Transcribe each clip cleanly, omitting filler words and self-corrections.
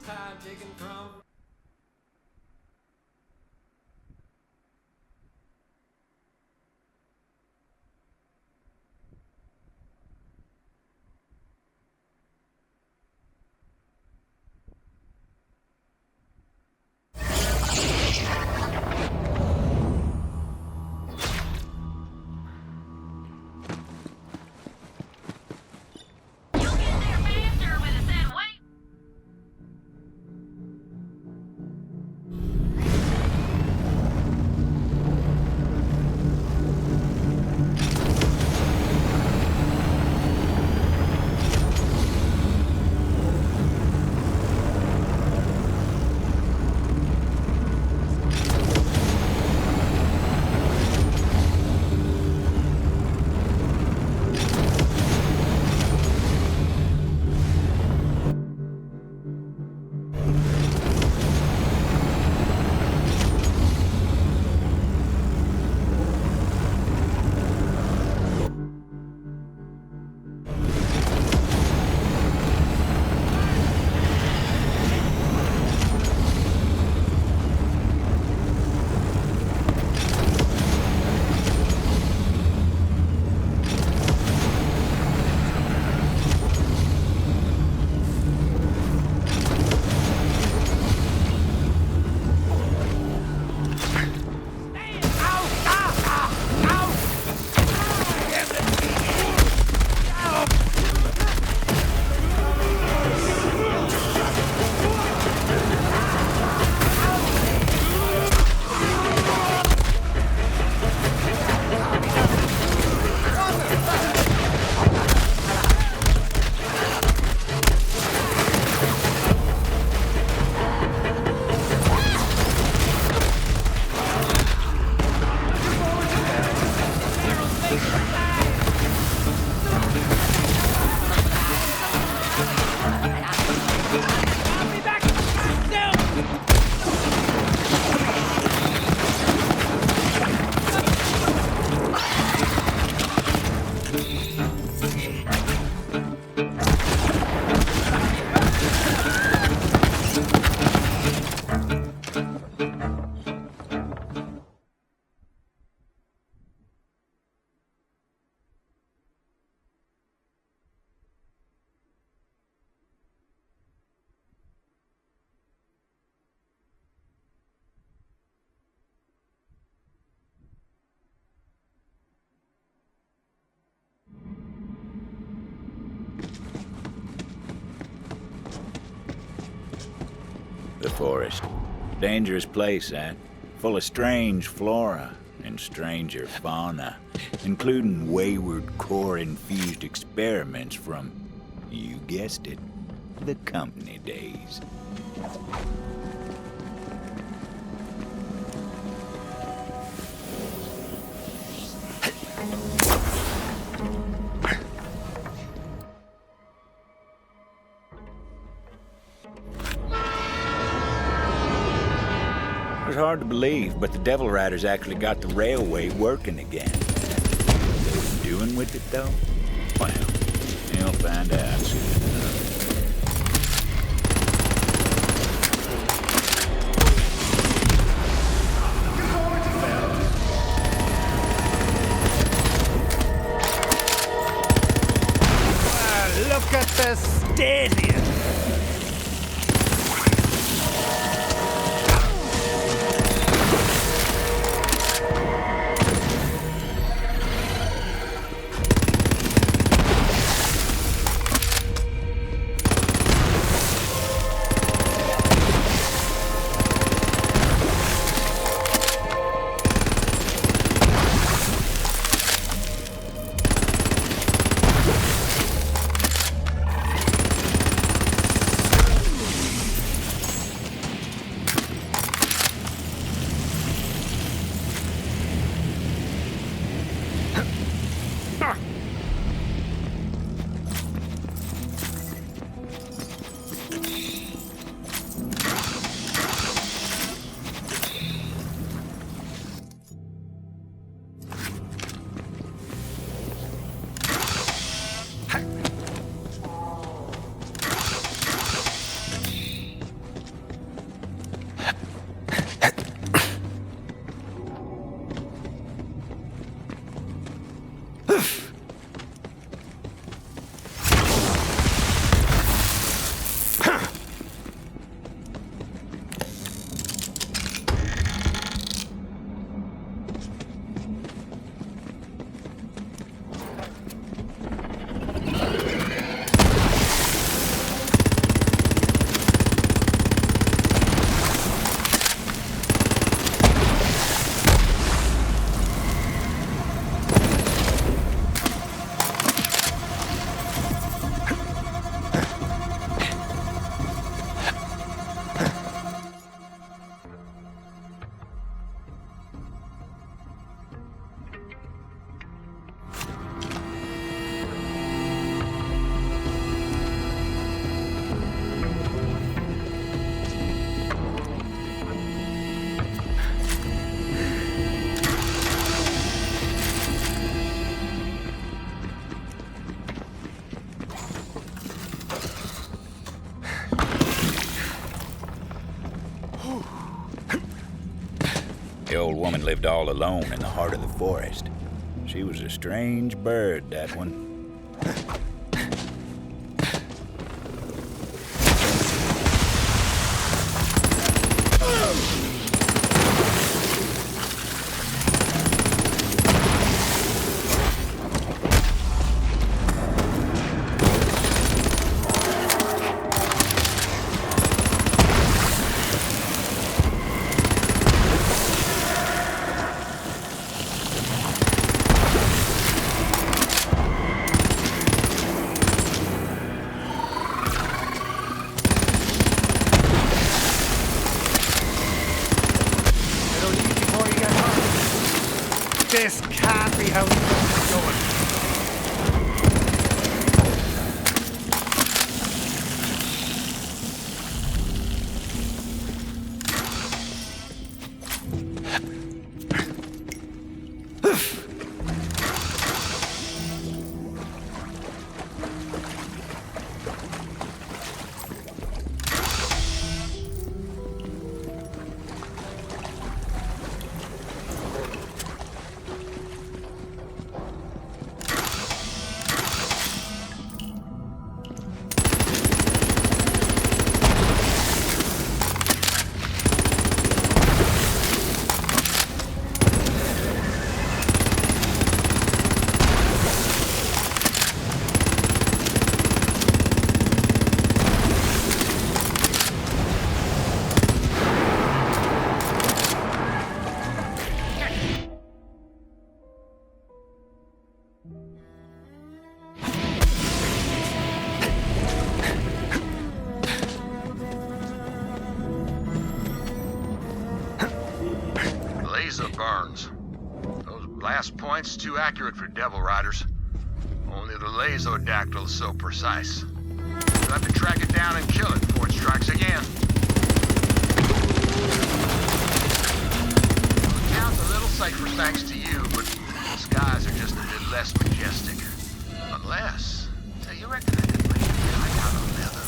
Time taken from. The forest. Dangerous place, that. Full of strange flora and stranger fauna, including wayward core-infused experiments from, you guessed it, the company days. It was hard to believe, but the Devil Riders actually got the railway working again. Doing with it, though? Well, you'll find out soon enough. Look at the stadium! woman lived all alone in the heart of the forest. She was a strange bird, that one. This can't be how it's going. Laser burns. Those blast points too accurate for devil riders. Only the laserdactyl's so precise. You'll have to track it down and kill it before it strikes again. The town's a little safer thanks to you, but the skies are just a bit less majestic. Unless, say, you reckon I could make a kite out of leather?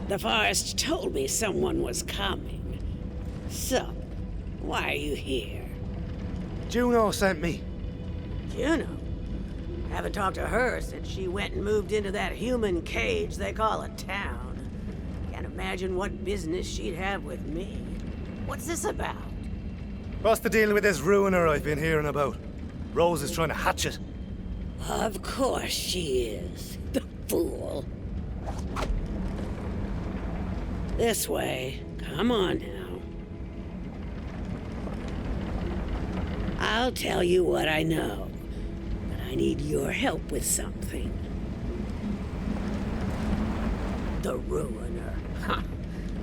The forest told me someone was coming. So, why are you here? Juno sent me. Juno? Haven't talked to her since she went and moved into that human cage they call a town. Can't imagine what business she'd have with me. What's this about? What's the deal with this ruiner I've been hearing about? Rose is trying to hatch it. Of course she is. The fool. This way. Come on now. I'll tell you what I know, but I need your help with something. The Ruiner. Huh.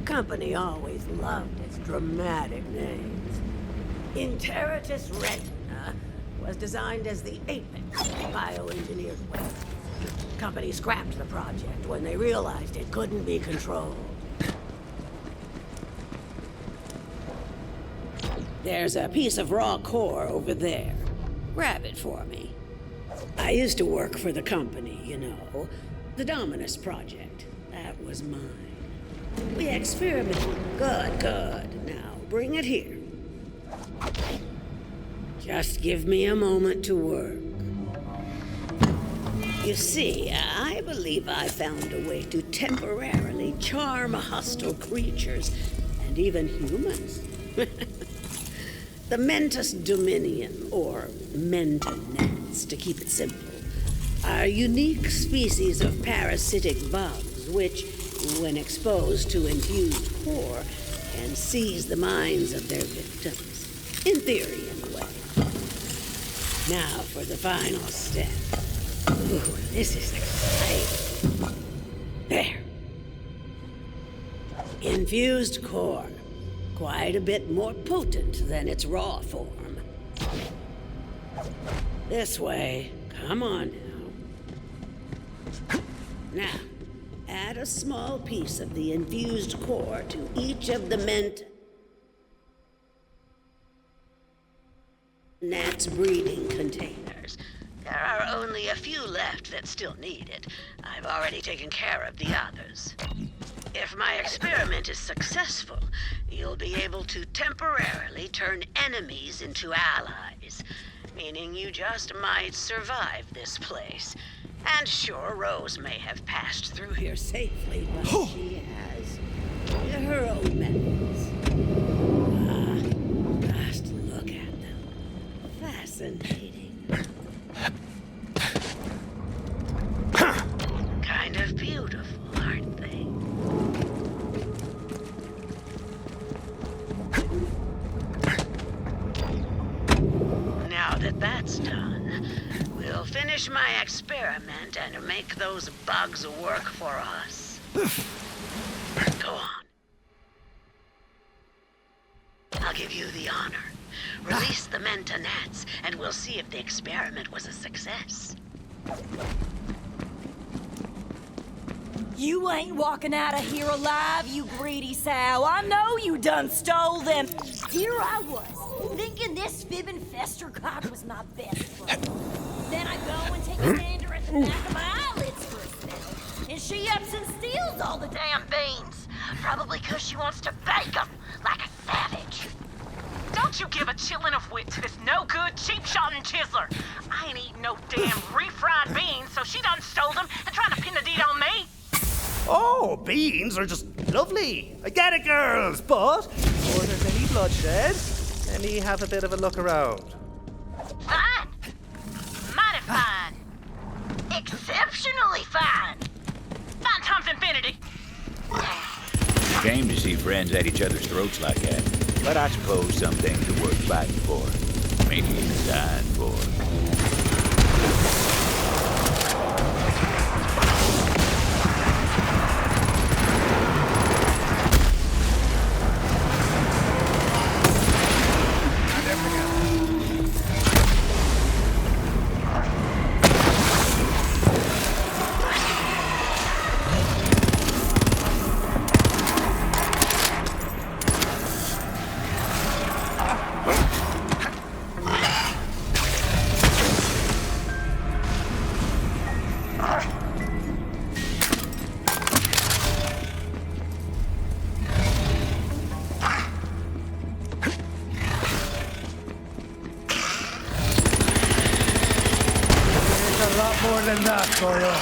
Company always loved its dramatic names. Interitus Retina was designed as the apex of bioengineered weapons. Company scrapped the project when they realized it couldn't be controlled. There's a piece of raw core over there. Grab it for me. I used to work for the company, you know. The Dominus Project. That was mine. We experimented. Good. Now, bring it here. Just give me a moment to work. You see, I believe I found a way to temporarily charm hostile creatures, and even humans. The Mentus Dominion, or Mentanets, to keep it simple, are unique species of parasitic bugs which, when exposed to infused core, can seize the minds of their victims. In theory, anyway. Now for the final step. Ooh, this is exciting. There. Infused core. Quite a bit more potent than its raw form. This way. Come on now. Now, add a small piece of the infused core to each of the Gnats breeding containers. There are only a few left that still need it. I've already taken care of the others. If my experiment is successful, you'll be able to temporarily turn enemies into allies, meaning you just might survive this place. And sure, Rose may have passed through here safely, but she has her own methods. Just look at them. Fascinating. Kind of beautiful, aren't they? Now that that's done, we'll finish my experiment and make those bugs work for us. Go on. I'll give you the honor. Release the Mentanets, and we'll see if the experiment was a success. You ain't walking out of here alive, you greedy sow. I know you done stole them. Here I was, thinking this fibbing festercock was my best friend. Then I go and take a gander at the back of my eyelids for a spell, and she ups and steals all the damn beans. Probably 'cause she wants to bake them like a savage. Don't you give a chillin' of wit to this no-good, cheap-shotting chiseler. I ain't eating no damn refried beans, so she done stole them and trying to pin the deed on me. Oh, beans are just lovely. I get it, girls, but before there's any bloodshed, let me have a bit of a look around. Fine. Mighty fine. Exceptionally fine. Fine times infinity. Shame to see friends at each other's throats like that. But I suppose some things are worth fighting for. Maybe even dying for. More than that for you.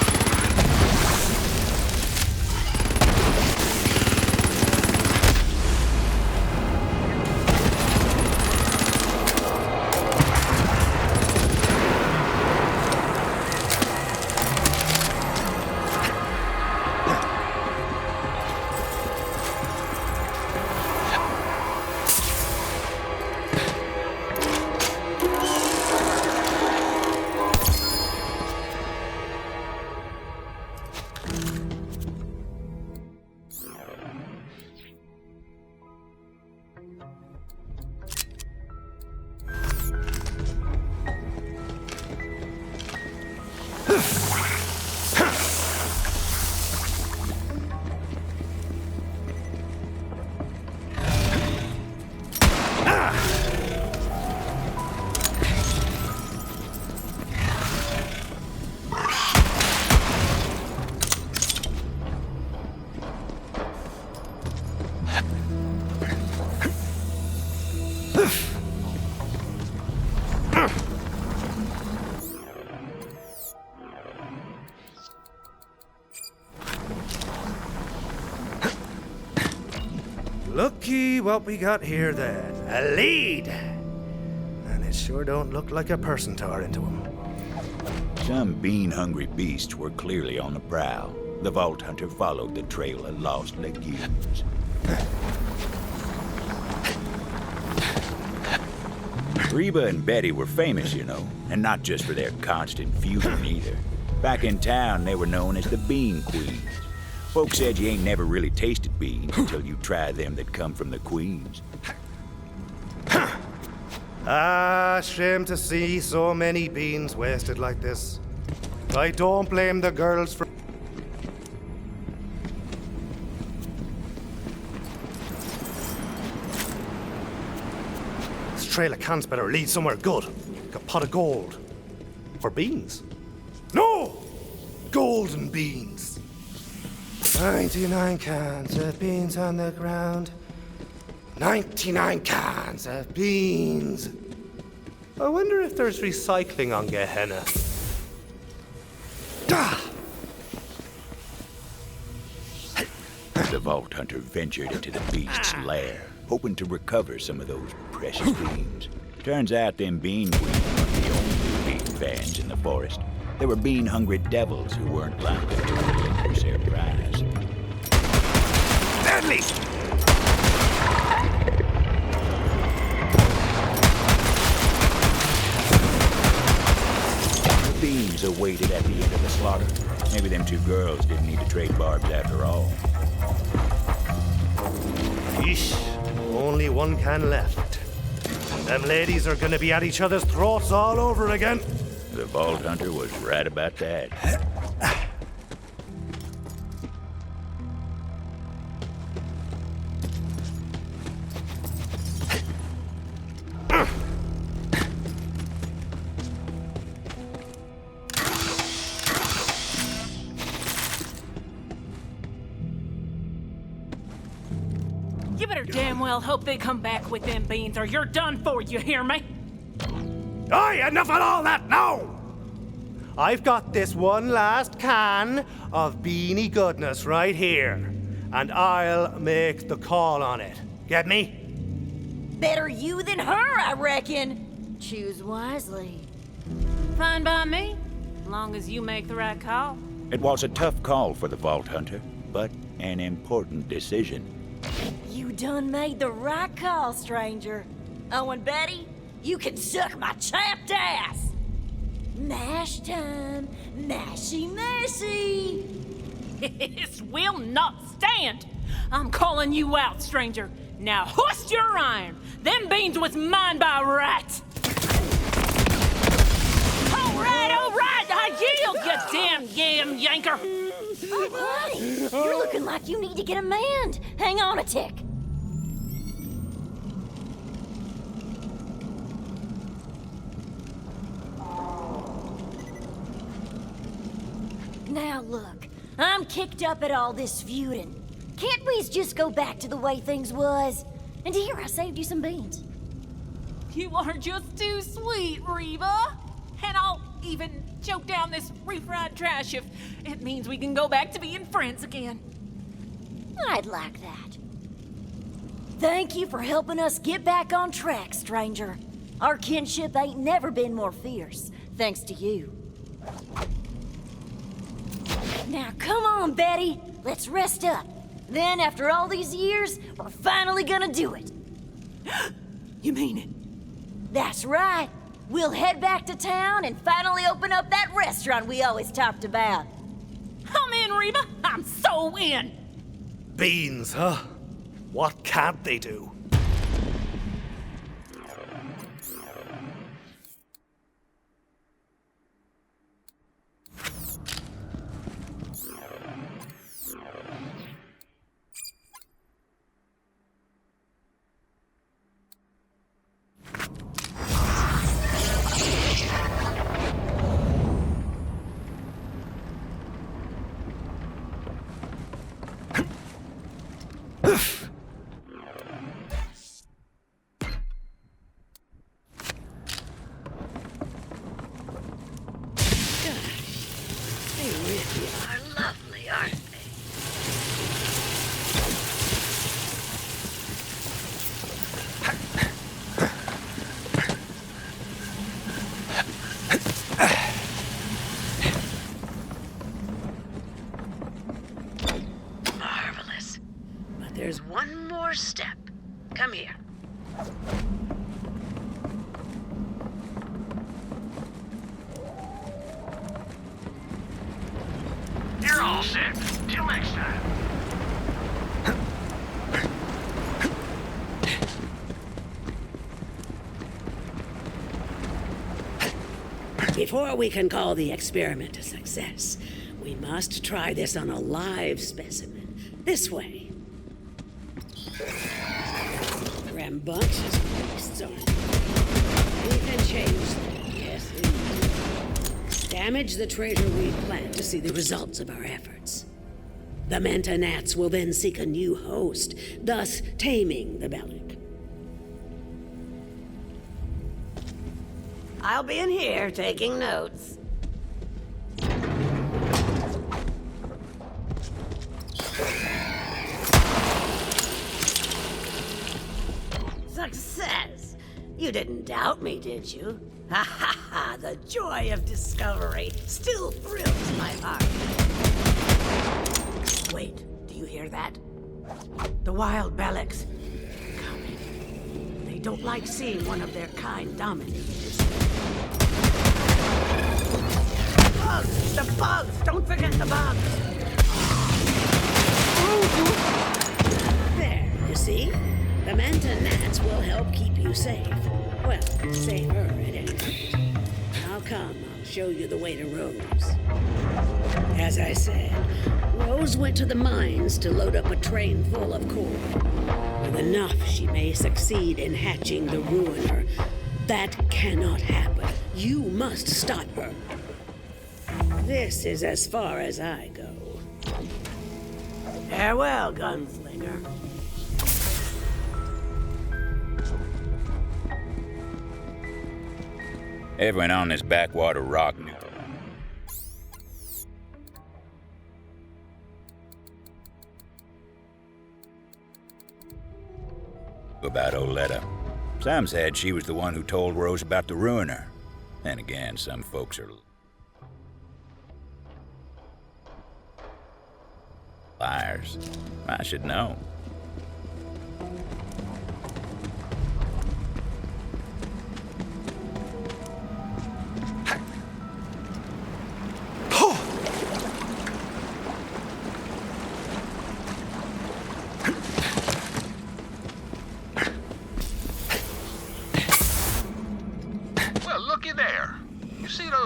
Looky what we got here then. A lead! And it sure don't look like a person tore into him. Some bean-hungry beasts were clearly on the prowl. The Vault Hunter followed the trail of lost legumes. Reba and Betty were famous, you know, and not just for their constant feuding either. Back in town, they were known as the Bean Queens. Folks said you ain't never really tasted beans until you try them that come from the Queens. Shame to see so many beans wasted like this. I don't blame the girls for... This trail of cans better lead somewhere good. Like a pot of gold. For beans? No! Golden beans. 99 cans of beans on the ground. 99 cans of beans. I wonder if there's recycling on Gehenna. The Vault Hunter ventured into the beast's lair, hoping to recover some of those precious beans. Turns out them bean queens weren't the only bean fans in the forest. There were bean-hungry devils who weren't likely to relinquish their prize. Deadly! The beans awaited at the end of the slaughter. Maybe them two girls didn't need to trade barbs after all. Yeesh, only one can left. And them ladies are gonna be at each other's throats all over again. The Vault Hunter was right about that. You better damn well hope they come back with them beans or you're done for, you hear me? Aye, enough of all that now! I've got this one last can of beanie goodness right here, and I'll make the call on it. Get me? Better you than her, I reckon. Choose wisely. Fine by me, long as you make the right call. It was a tough call for the Vault Hunter, but an important decision. You done made the right call, stranger. Oh, and Betty, you can suck my chapped ass. Mash time, mashy mashy. This will not stand. I'm calling you out, stranger. Now hoist your iron. Them beans was mine by right. All right, I yield, you damn yam yanker. Oh, buddy, you're looking like you need to get a manned. Hang on a tick. Now look, I'm kicked up at all this feuding. Can't we just go back to the way things was? And here I saved you some beans. You are just too sweet, Reba. And I'll even choke down this refried trash if it means we can go back to being friends again. I'd like that. Thank you for helping us get back on track, stranger. Our kinship ain't never been more fierce, thanks to you. Now come on, Betty. Let's rest up. Then, after all these years, we're finally gonna do it. You mean it? That's right. We'll head back to town and finally open up that restaurant we always talked about. I'm in, Reba. I'm so in. Beans, huh? What can't they do? all set. Till next time. Before we can call the experiment a success, we must try this on a live specimen. This way. Rambunctious beasts, aren't they? We can change them, yes indeed. Damage the traitor weed plant to see the results of our efforts. The Manta gnats will then seek a new host, thus taming the Bellic. I'll be in here taking notes. Success! You didn't doubt me, did you? Ha ha ha! The joy of discovery still thrills my heart. Wait, do you hear that? The wild Bellics coming. They don't like seeing one of their kind dominated. Bugs! The bugs! Don't forget the bugs! There, you see? The Manta gnats will help keep you safe. Well, safer at any rate. Now come, I'll show you the way to Rose. As I said, Rose went to the mines to load up a train full of coal. With enough, she may succeed in hatching the Ruiner. That cannot happen. You must stop her. This is as far as I go. Farewell, gunslinger. Everyone on this backwater rock knew. About Oletta. Some said she was the one who told Rose about the Ruiner. Then again, some folks are liars. I should know.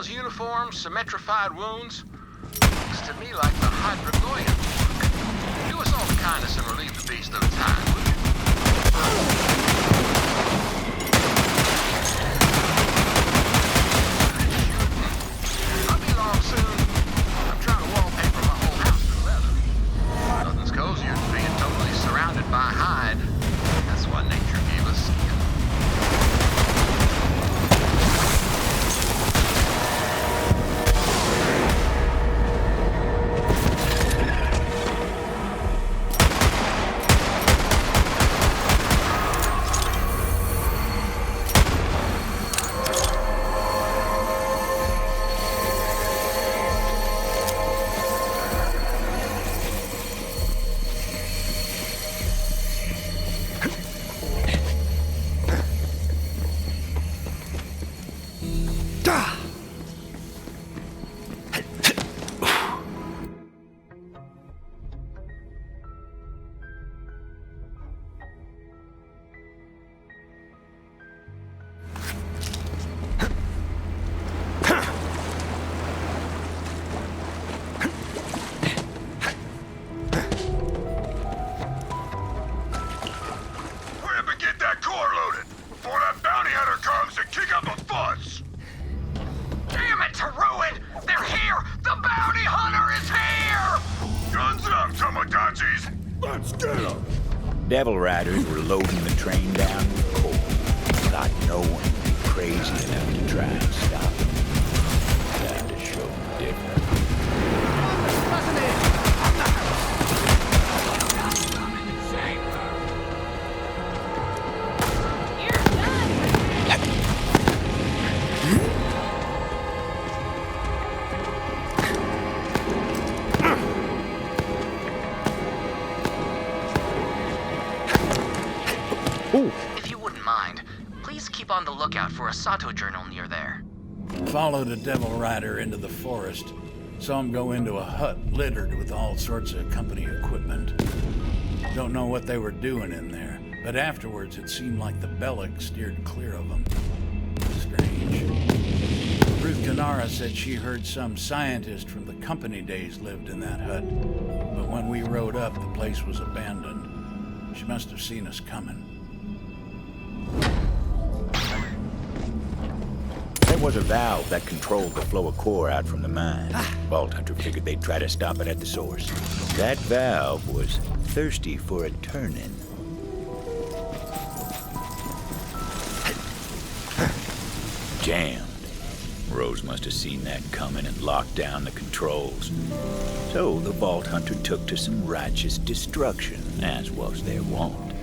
Uniforms, symmetrified wounds. Looks to me like the Hydrogoyan. Do us all the kindness and relieve the beast of its hide, will you? I'll be along soon. I'm trying to wallpaper my whole house with leather. Nothing's cozier than being totally surrounded by hide. That's what nature gave us. Devil Riders were loading the train down with coal. Thought no one would be crazy enough to try and stop them. Time to show them different. If you wouldn't mind, please keep on the lookout for a Sato journal near there. Followed a Devil Rider into the forest. Saw him go into a hut littered with all sorts of company equipment. Don't know what they were doing in there, but afterwards it seemed like the Bellic steered clear of them. Strange. Ruth Canara said she heard some scientist from the company days lived in that hut, but when we rode up, the place was abandoned. She must have seen us coming. There was a valve that controlled the flow of core out from the mine. Vault Hunter figured they'd try to stop it at the source. That valve was thirsty for a turn-in. Jammed. Rose must have seen that coming and locked down the controls. So the Vault Hunter took to some righteous destruction, as was their wont.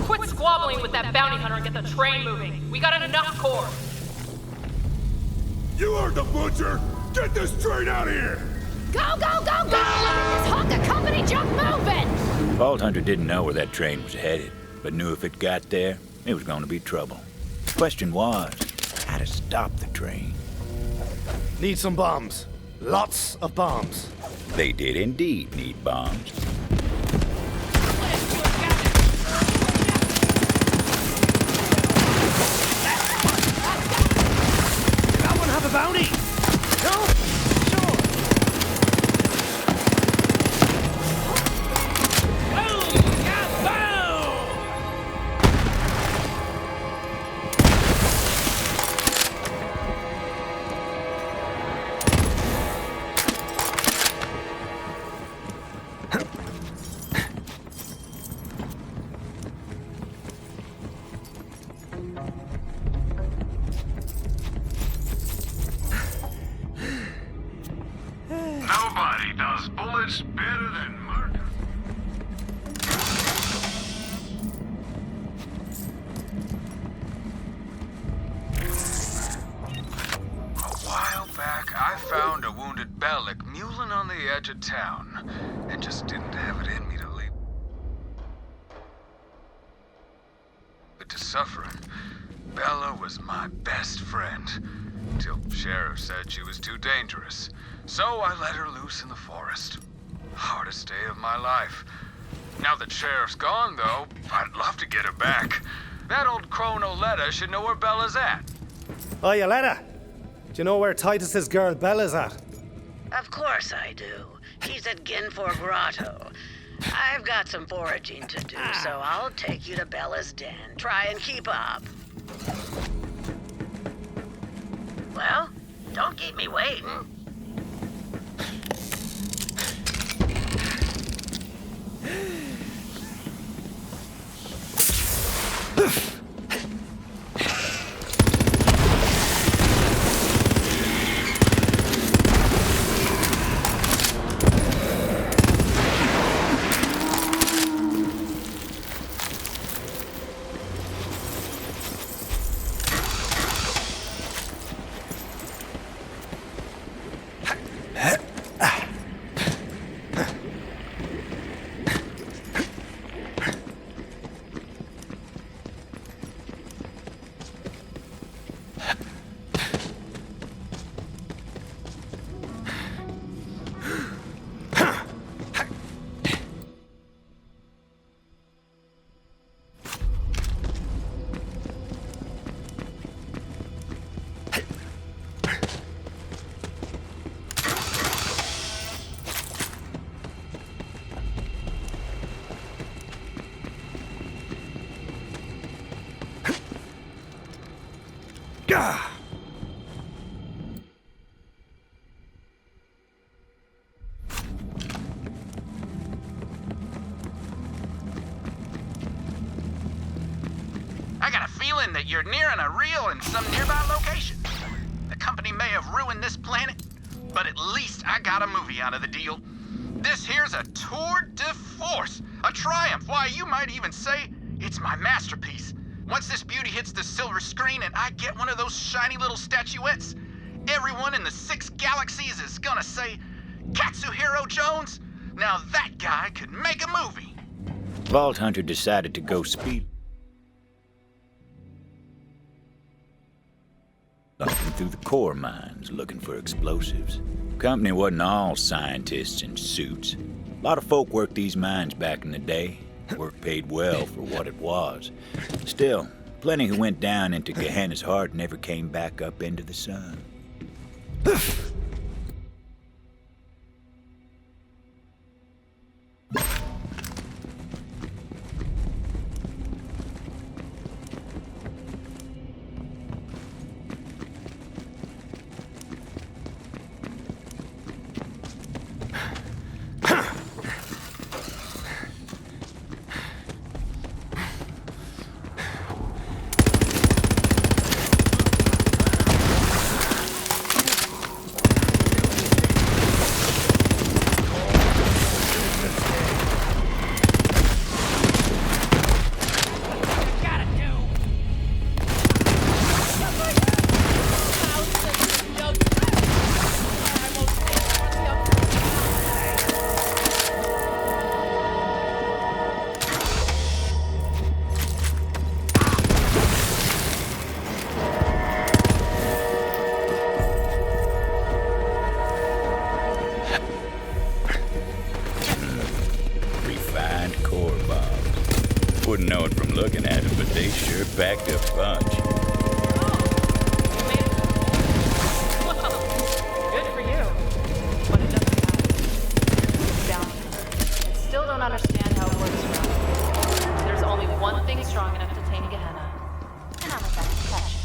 Quit squabbling with that bounty hunter and get the train moving. We got enough core. You heard the butcher! Get this train out of here! Go, go, go, go! This hunk of company junk moving! Vault Hunter didn't know where that train was headed, but knew if it got there, it was going to be trouble. The question was, how to stop the train. Need some bombs. Lots of bombs. They did indeed need bombs. Did that one have a bounty? No? Sure. Nobody does bullets better than murder. A while back, I found a wounded Bellic mulling on the edge of town, and just didn't have it in me to leave. But to suffering, Bella was my best friend, till Sheriff said she was too dangerous. So I let her loose in the forest. Hardest day of my life. Now that Sheriff's gone, though, I'd love to get her back. That old crone Oletta should know where Bella's at. Oh, Yoletta, do you know where Titus's girl Bella's at? Of course I do. She's at Ginfor Grotto. I've got some foraging to do, so I'll take you to Bella's den. Try and keep up. Well, don't keep me waiting. I got a feeling that you're nearing a reel in some nearby location. The company may have ruined this planet, but at least I got a movie out of the deal. This here's a tour de force, a triumph. Why, you might even say it's my masterpiece. Once this beauty hits the silver screen and I get one of those shiny little statuettes, everyone in the 6 galaxies is gonna say, Katsuhiro Jones, now that guy could make a movie. Vault Hunter decided to go speed looking through the core mines looking for explosives. Company wasn't all scientists in suits. A lot of folk worked these mines back in the day. Work paid well for what it was. Still, plenty who went down into Gehenna's heart never came back up into the sun. Wouldn't know it from looking at them, but they sure packed a punch. Good for you. But it doesn't matter. Bounty. I still don't understand how it works around. There's only one thing strong enough to tame Gehenna. And I'm about to catch it.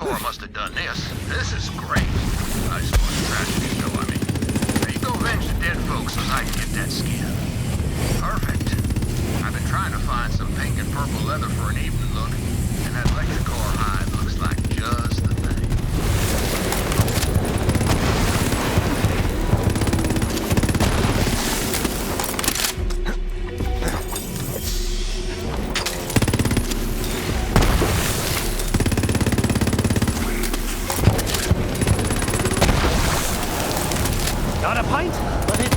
Corps must have done this. This is great. I just want to tragedy though, I mean. Now you go avenge the dead folks so I can get that skin. Perfect. I've been trying to find some pink and purple leather for an evening look, and that electric core hide looks like just the thing. Got a pint? But it's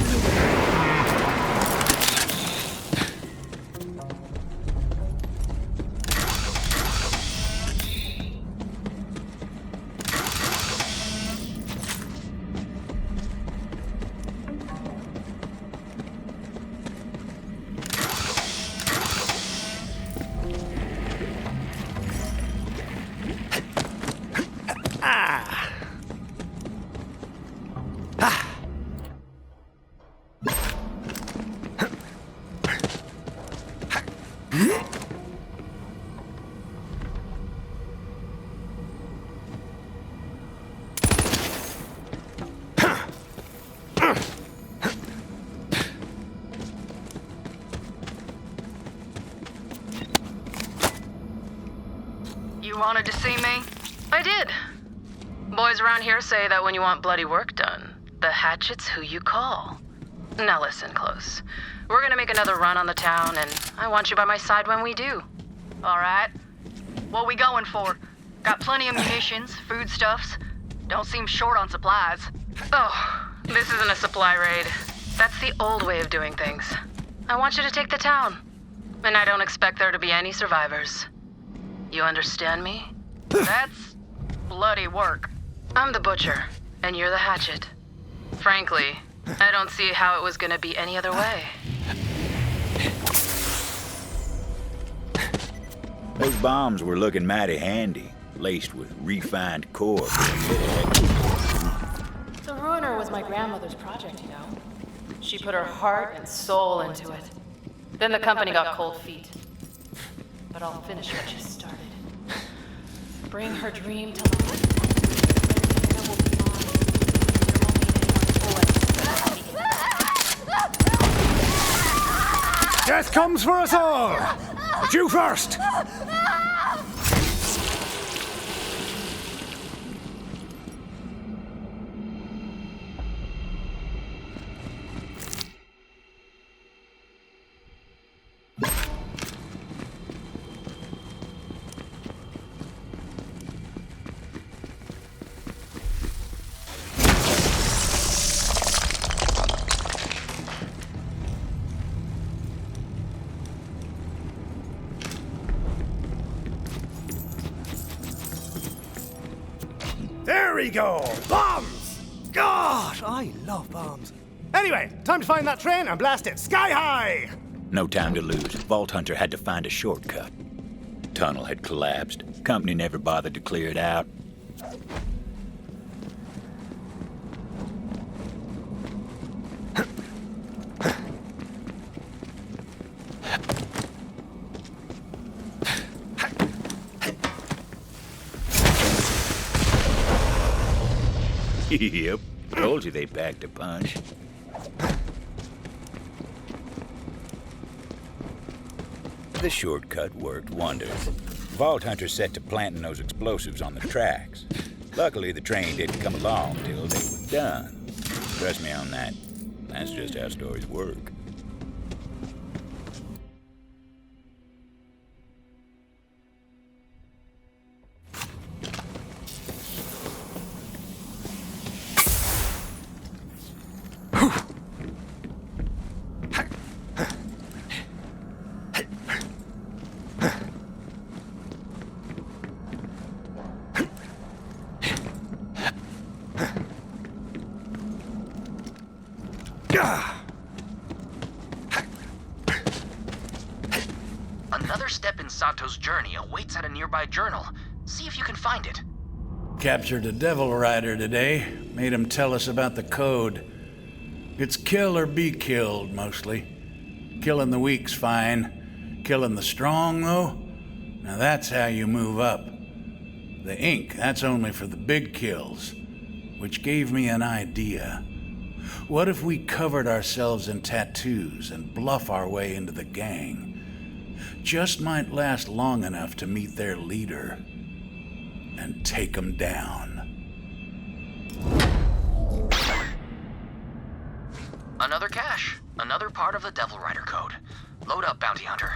You wanted to see me? I did. Boys around here say that when you want bloody work done, the hatchet's who you call. Now listen close. We're gonna make another run on the town, and I want you by my side when we do. All right? What we going for? Got plenty of munitions, foodstuffs. Don't seem short on supplies. Oh, this isn't a supply raid. That's the old way of doing things. I want you to take the town, and I don't expect there to be any survivors. You understand me? That's bloody work. I'm the butcher, and you're the hatchet. Frankly, I don't see how it was gonna be any other way. Those bombs were looking mighty handy, laced with refined core. The Ruiner was my grandmother's project, you know. She put her heart and soul into it. Then the company got cold feet. But I'll finish what she started. Bring her dream to life. Everything will be mine. There won't be any more toys. Death comes for us all! But you first! There we go! Bombs! God, I love bombs. Anyway, time to find that train and blast it sky high! No time to lose. Vault Hunter had to find a shortcut. Tunnel had collapsed. Company never bothered to clear it out. Yep, told you they packed a punch. The shortcut worked wonders. Vault Hunter set to planting those explosives on the tracks. Luckily, the train didn't come along till they were done. Trust me on that. That's just how stories work. Another step in Sato's journey awaits at a nearby journal. See if you can find it. Captured a devil rider today. Made him tell us about the code. It's kill or be killed, mostly. Killing the weak's fine. Killing the strong, though? Now that's how you move up. The ink, that's only for the big kills, which gave me an idea. What if we covered ourselves in tattoos and bluff our way into the gang? Just might last long enough to meet their leader and take them down. Another cache. Another part of the Devil Rider code. Load up, Bounty Hunter.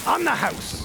On the house!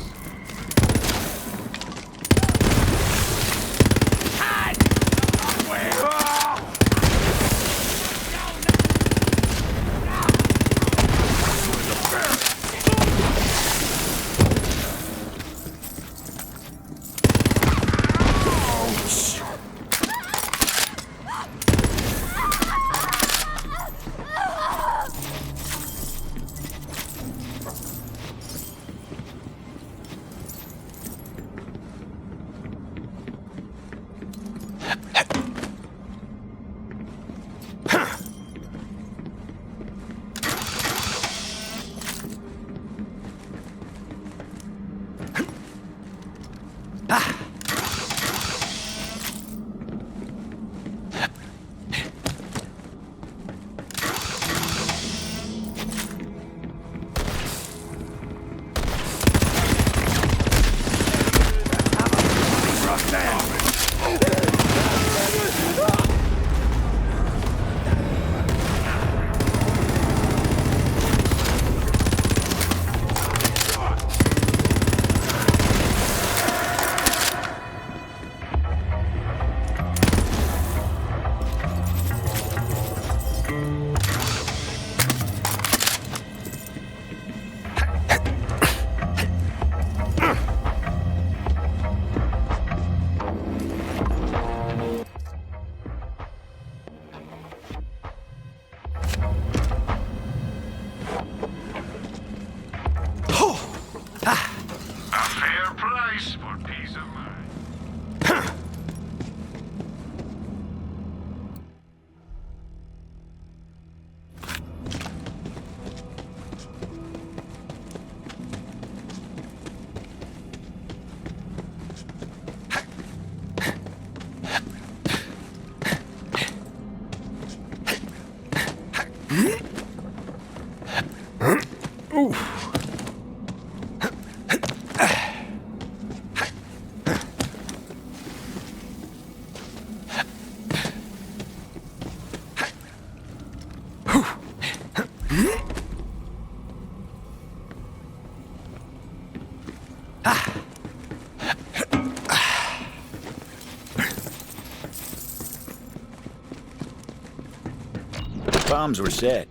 Bombs were set.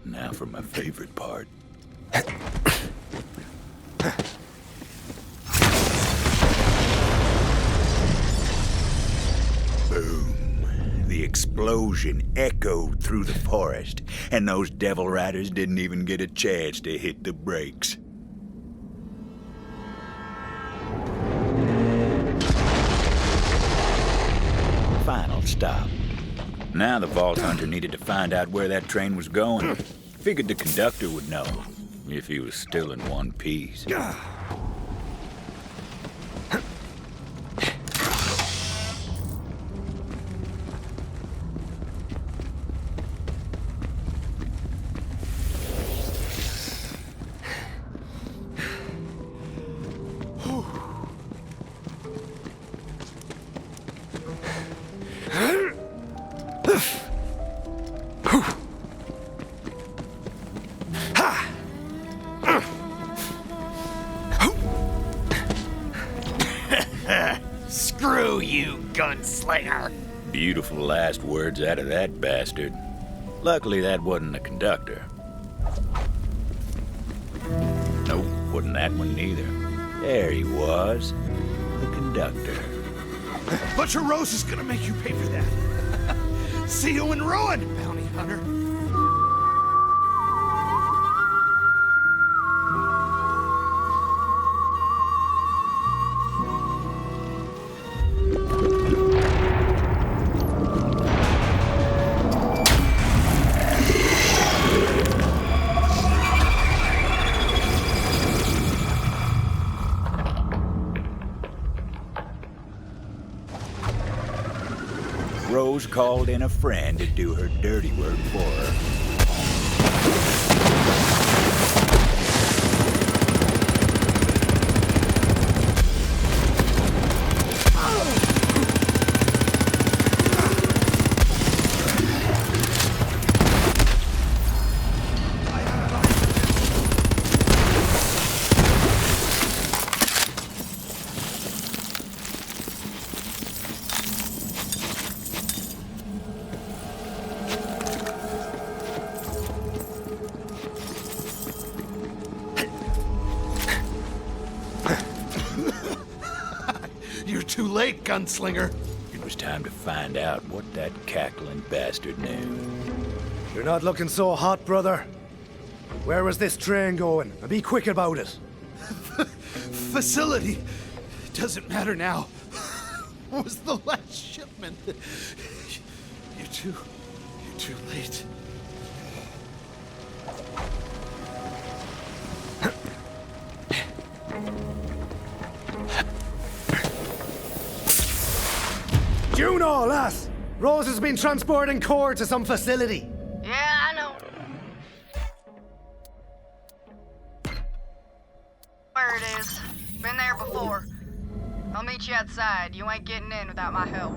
Now for my favorite part. Boom. The explosion echoed through the forest, and those Devil Riders didn't even get a chance to hit the brakes. Final stop. Now the Vault Hunter needed to find out where that train was going. Figured the conductor would know, if he was still in one piece. Screw you, gunslinger! Beautiful last words out of that bastard. Luckily, that wasn't the conductor. wasn't that one neither. There he was, the conductor. Butcher Rose is gonna make you pay for that. See you in ruin, bounty hunter. Rose called in a friend to do her dirty work for her. You're too late, gunslinger. It was time to find out what that cackling bastard knew. You're not looking so hot, brother. Where was this train going? And be quick about it. Facility. Doesn't matter now. Was the last shipment. You're too late. Juno, lass! Rose has been transporting core to some facility. Yeah, I know. Where it is. Been there before. I'll meet you outside. You ain't getting in without my help.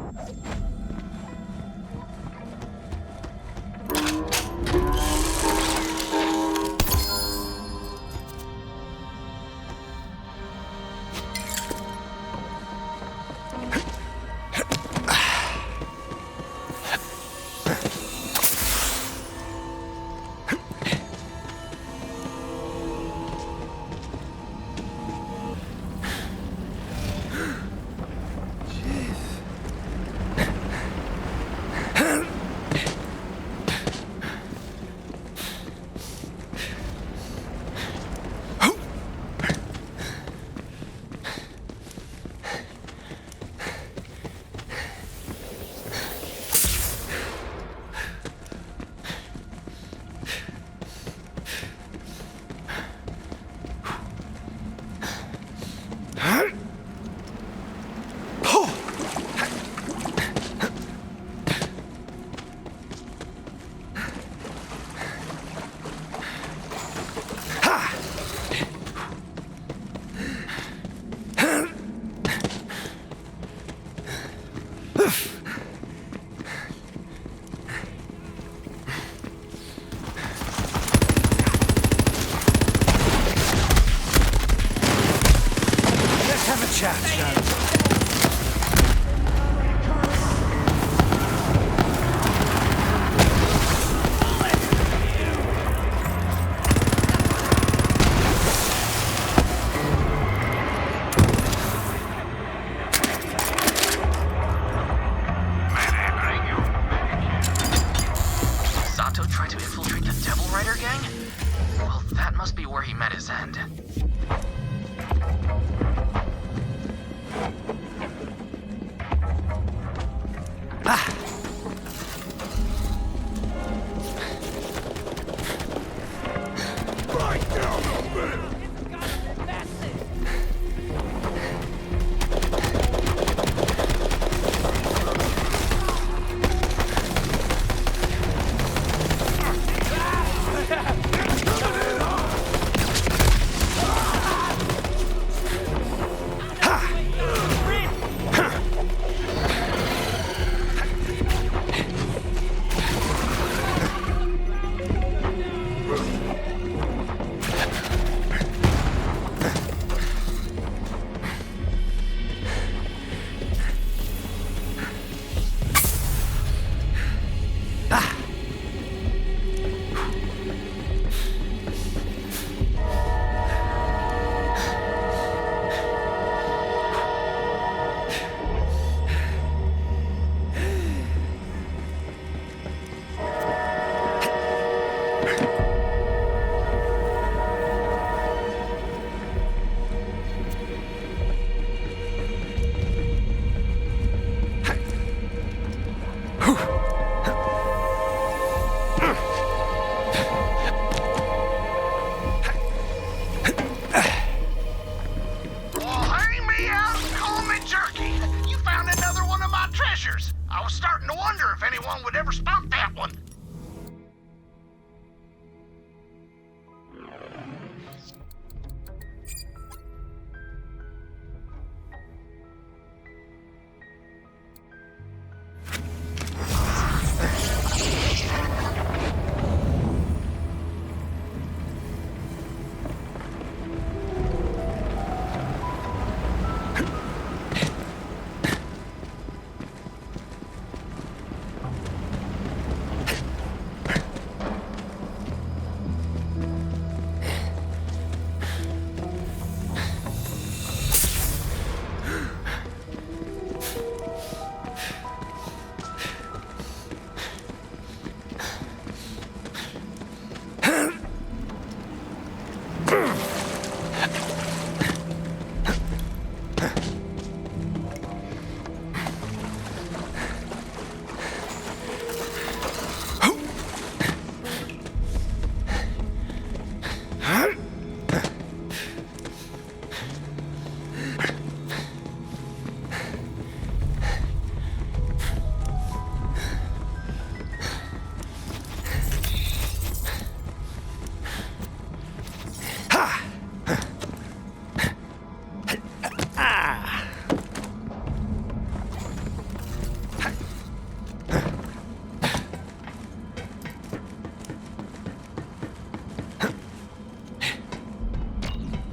one would ever spot that one.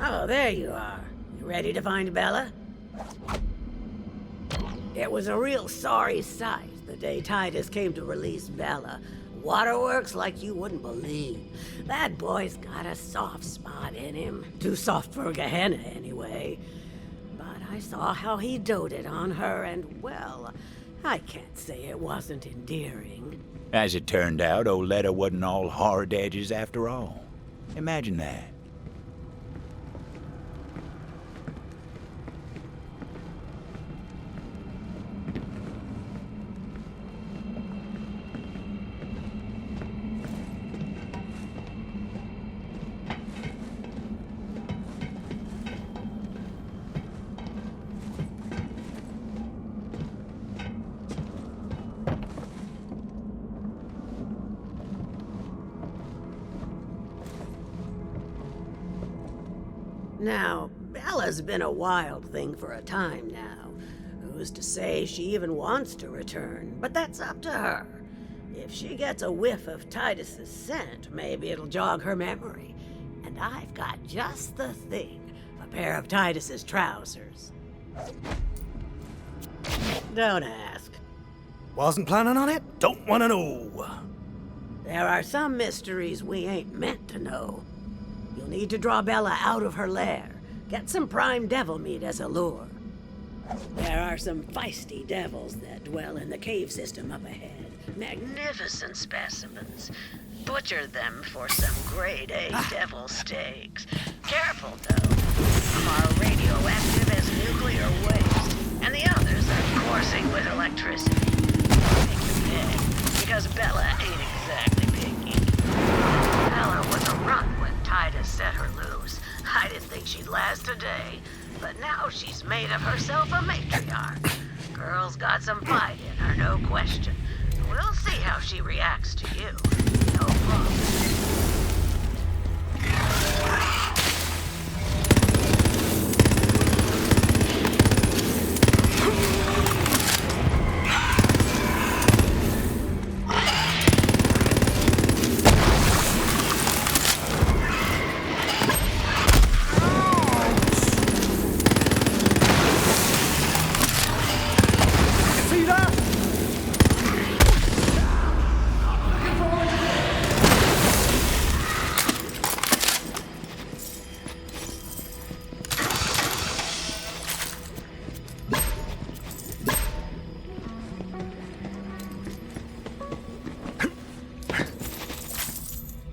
Oh, there you are. You ready to find Bella? It was a real sorry sight the day Titus came to release Bella. Waterworks like you wouldn't believe. That boy's got a soft spot in him. Too soft for Gehenna, anyway. But I saw how he doted on her, and, well, I can't say it wasn't endearing. As it turned out, Oletta wasn't all hard edges after all. Imagine that. Now, Bella's been a wild thing for a time now. Who's to say she even wants to return? But that's up to her. If she gets a whiff of Titus's scent, maybe it'll jog her memory. And I've got just the thing. A pair of Titus's trousers. Don't ask. Wasn't planning on it? Don't want to know. There are some mysteries we ain't meant to know. You'll need to draw Bella out of her lair. Get some prime devil meat as a lure. There are some feisty devils that dwell in the cave system up ahead. Magnificent specimens. Butcher them for some grade A devil steaks. Careful, though. Some are radioactive as nuclear waste, and the others are coursing with electricity. Take your pick, because Bella ain't exactly picky. Bella was a runt when Titus set her loose. I didn't think she'd last a day, but now she's made of herself a matriarch. Girl's got some fight in her, no question. We'll see how she reacts to you. No problem.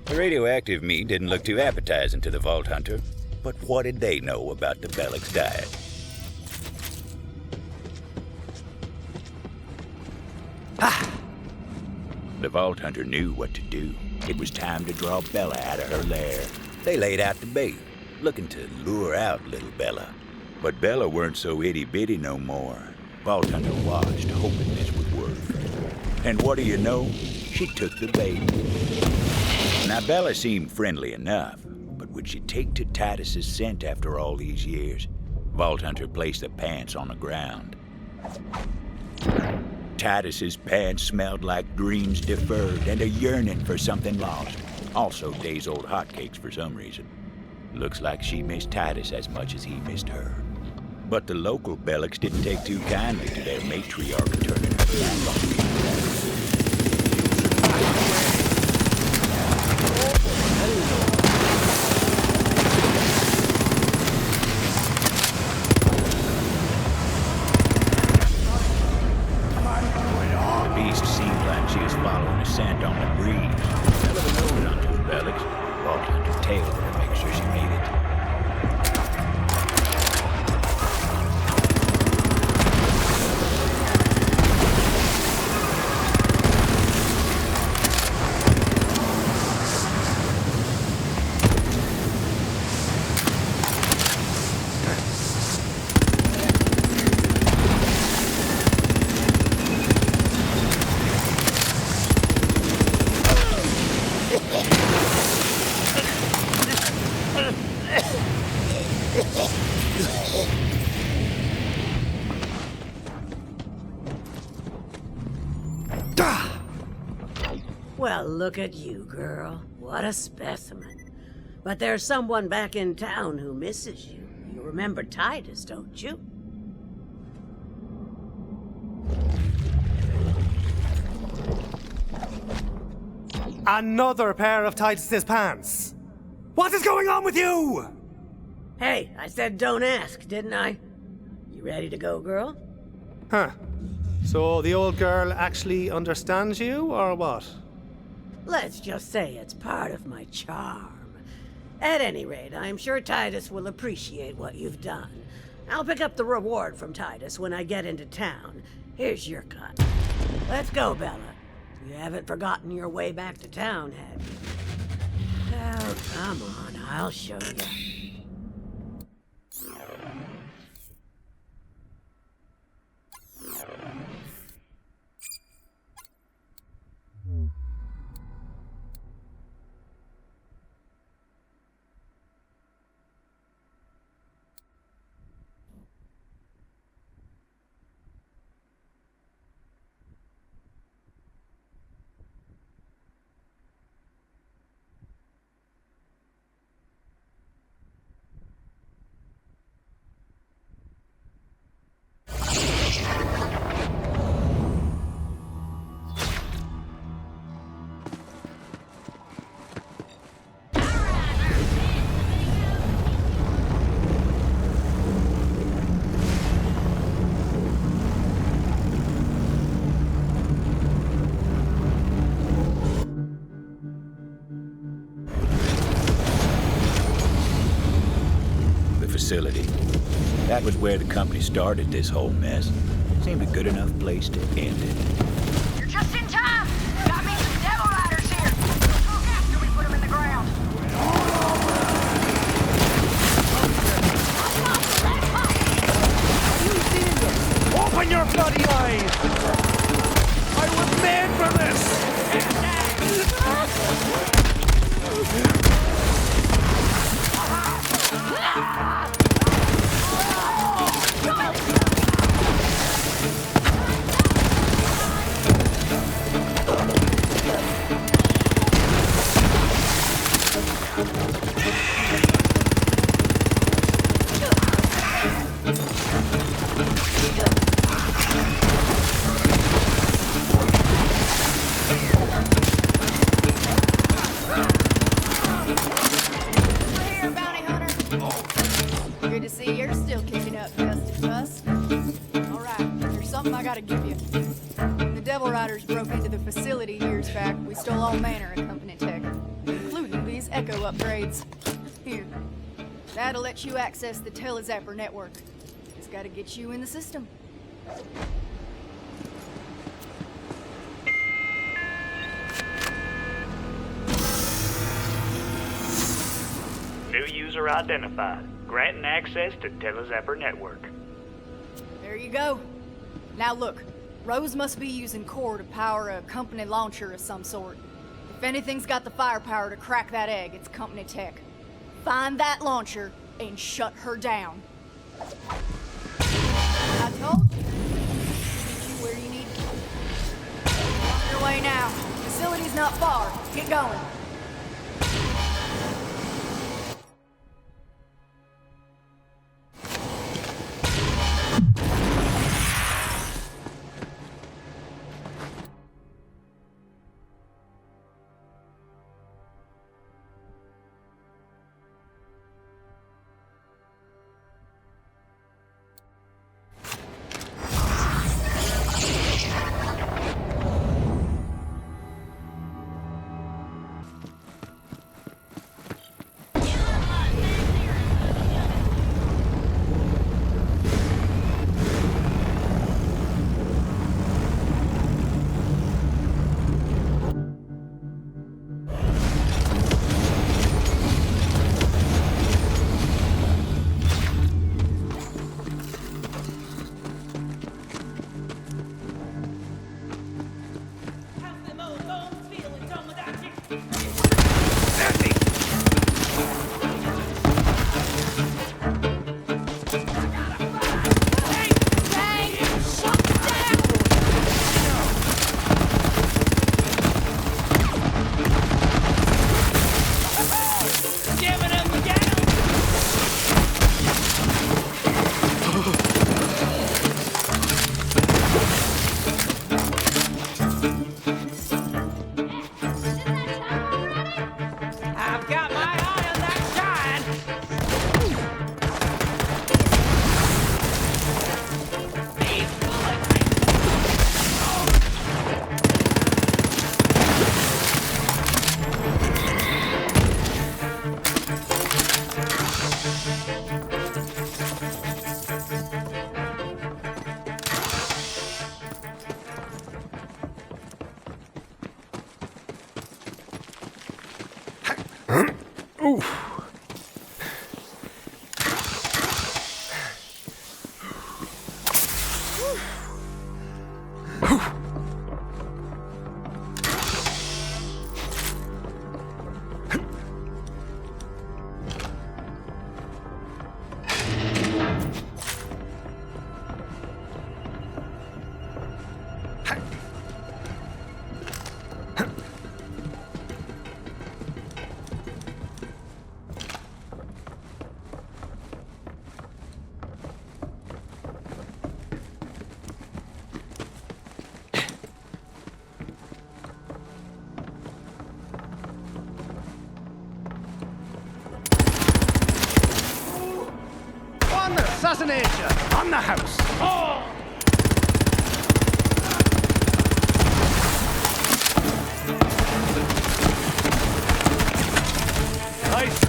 The radioactive meat didn't look too appetizing to the Vault Hunter, but what did they know about the Bellic's diet? The Vault Hunter knew what to do. It was time to draw Bella out of her lair. They laid out the bait, looking to lure out little Bella. But Bella weren't so itty-bitty no more. Vault Hunter watched, hoping this would work. And what do you know? She took the bait. Now, Bella seemed friendly enough, but would she take to Titus's scent after all these years? Vault Hunter placed the pants on the ground. Titus's pants smelled like dreams deferred and a yearning for something lost. Also days-old hotcakes for some reason. Looks like she missed Titus as much as he missed her. But the local Bellics didn't take too kindly to their matriarch turning her back on me. The beast seemed like she was following a scent on the breeze. Hell of a nose on those Bellics. Walked on her tail to make sure she made it. Well, look at you, girl. What a specimen. But there's someone back in town who misses you. You remember Titus, don't you? Another pair of Titus's pants. What is going on with you? Hey, I said don't ask, didn't I? You ready to go, girl? Huh. So the old girl actually understands you, or what? Let's just say it's part of my charm. At any rate, I'm sure Titus will appreciate what you've done. I'll pick up the reward from Titus when I get into town. Here's your cut. Let's go, Bella. You haven't forgotten your way back to town, have you? Oh, come on, I'll show you. Facility. That was where the company started this whole mess. Seemed a good enough place to end it. You're just in time! Got me some devil riders here! Look after we put them in the ground! Are you seeing this? Open your bloody eyes! I was made for this! Good to see you're still kicking up dust and dust. Alright, there's something I gotta give you. When the Devil Riders broke into the facility years back, we stole all manner of company tech, including these Echo upgrades. Here, that'll let you access the Telezapper network. Just gotta get you in the system. New user identified. Granting access to Telezapper network. There you go. Now look, Rose must be using core to power a company launcher of some sort. If anything's got the firepower to crack that egg, it's company tech. Find that launcher and shut her down. I told you. Get you where you need to be. On your way now. Facility's not far. Get going. Assassination on the house. Oh! Nice.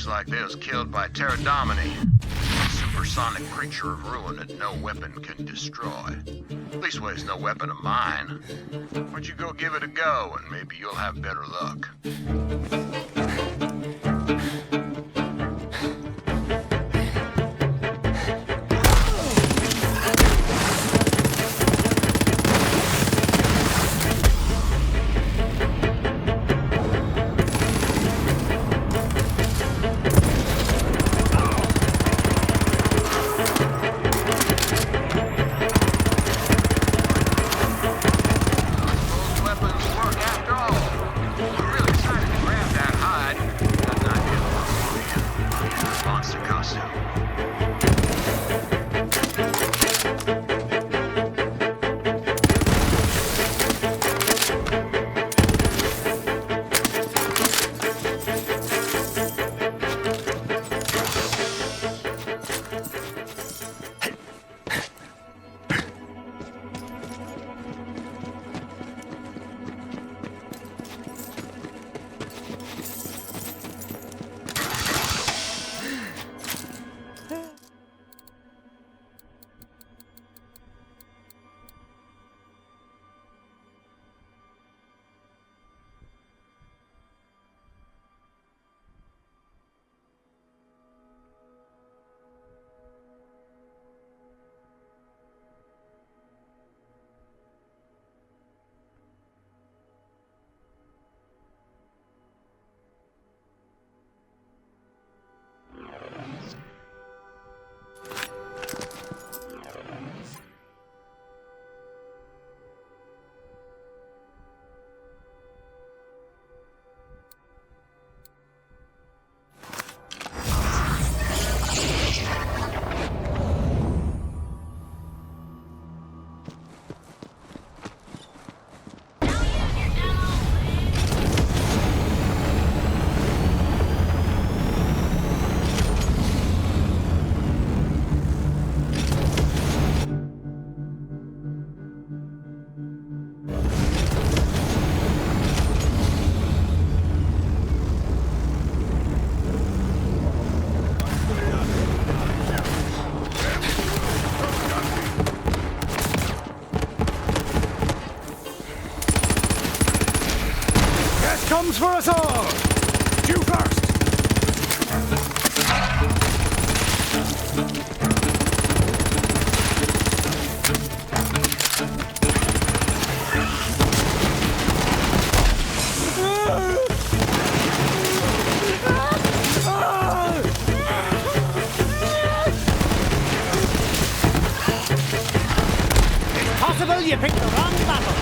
Like they was killed by Pterodomini, a supersonic creature of ruin that no weapon can destroy. Leastways, no weapon of mine. Why don't you go give it a go, and maybe you'll have better luck. Weapons work after all. We're really excited to grab that comes for us all! You first! It's possible you picked the wrong battle.